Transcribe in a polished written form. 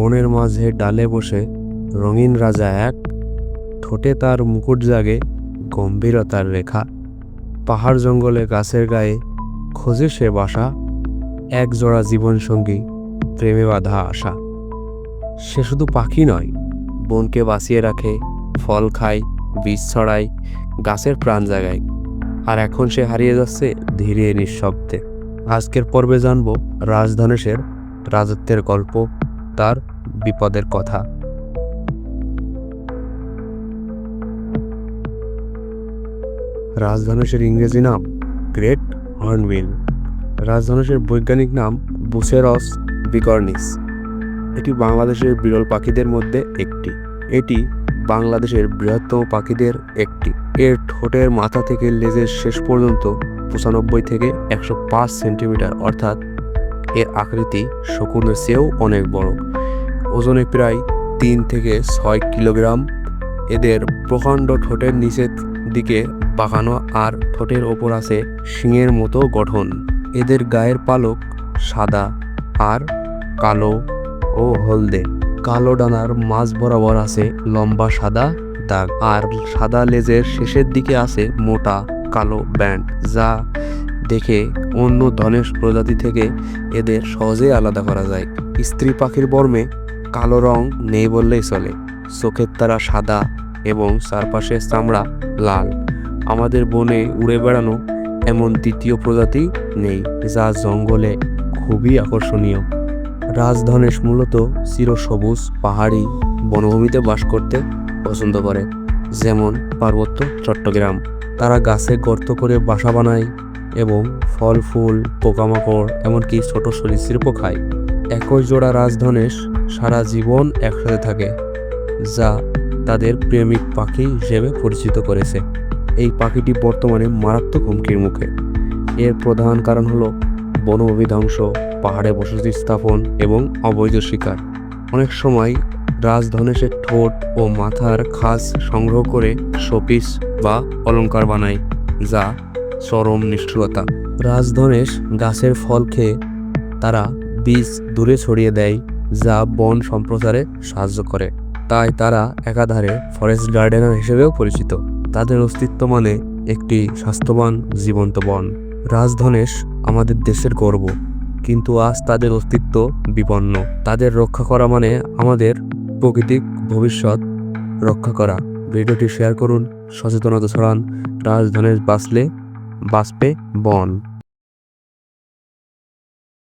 বনের মাঝে ডালে বসে রঙিন রাজা এক, ঠোঁটে তার মুকুট জাগে গম্ভীরতার রেখা। পাহাড় জঙ্গলে গাছের গায়ে খোঁজে সে বাসা, এক জোড়া জীবনসঙ্গী প্রেমে বাঁধা আশা। সে শুধু পাখি নয়, বনকে বাঁচিয়ে রাখে, ফল খায়, বীজ ছড়ায়, গাছের প্রাণ জাগায়। আর এখন সে হারিয়ে যাচ্ছে ধীরে নিঃশব্দে। আজকের পর্বে জানব রাজধনেশের রাজত্বের গল্প, তার বিপদের কথা। রাজধনেশের ইংরেজি নাম গ্রেট হর্নবিল। রাজধনেশের বৈজ্ঞানিক নাম বুসেরস বিকর্নিস। এটি বাংলাদেশের বিরল পাখিদের মধ্যে একটি। এটি বাংলাদেশের বৃহত্তম পাখিদের একটি। এর ঠোঁটের মাথা থেকে লেজের শেষ পর্যন্ত 95 থেকে 105 সেন্টিমিটার, অর্থাৎ এর আকৃতি শকুনের চেয়েও অনেক বড়। ওজনে প্রায় 3 থেকে 6 কিলোগ্রাম। এদের প্রকাণ্ড ঠোঁটের নিচের দিকে বাঁকানো আর ঠোঁটের ওপর আছে শিংয়ের মতো গঠন। এদের গায়ের পালক সাদা আর কালো ও হলদে। কালো ডানার মাঝ বরাবর আছে লম্বা সাদা দাগ, আর সাদা লেজের শেষের দিকে আছে মোটা কালো ব্যান্ড, যা দেখে অন্য ধনেশ প্রজাতি থেকে এদের সহজে আলাদা করা যায়। স্ত্রী পাখির বর্মে কালো রং নেই বললেই চলে। চোখের তারা সাদা এবং চারপাশের চামড়া লাল। আমাদের বনে উড়ে বেড়ানো এমন দ্বিতীয় প্রজাতি নেই, যা জঙ্গলে খুবই আকর্ষণীয়। রাজধনেশ মূলত চিরসবুজ পাহাড়ি বনভূমিতে বাস করতে পছন্দ করে, যেমন পার্বত্য চট্টগ্রাম। তারা গাছে গর্ত করে বাসা বানায় এবং ফল ফুল, পোকামাকড়, এমনকি ছোট সরীসৃপ খায়। একই জোড়া রাজধনেশ সারা জীবন একসাথে থাকে, যা তাদের প্রেমিক পাখি হিসেবে পরিচিত করেছে। এই পাখিটি বর্তমানে মারাত্মক হুমকির মুখে। এর প্রধান কারণ হলো বনভূমি ধ্বংস, পাহাড়ে বসতি স্থাপন এবং অবৈধ শিকার। অনেক সময় রাজধনেশের ঠোঁট ও মাথার খাঁজ সংগ্রহ করে শোপিস বা অলংকার বানায়, যা চরম নিষ্ঠুরতা। রাজধনেশ গাছের ফল খেয়ে তারা বীজ দূরে ছড়িয়ে দেয়, যা বন সম্প্রসারে সাহায্য করে। তাই তারা একাধারে ফরেস্ট গার্ডেনার হিসেবেও পরিচিত। তাদের অস্তিত্ব মানে একটি স্বাস্থ্যবান জীবন্ত বন। রাজধনেশ আমাদের দেশের গর্ব, কিন্তু আজ তাদের অস্তিত্ব বিপন্ন। তাদের রক্ষা করা মানে আমাদের প্রাকৃতিক ভবিষ্যৎ রক্ষা করা। ভিডিওটি শেয়ার করুন, সচেতনতা ছড়ান। রাজধনেশ বাঁচলে বাঁচবে বন।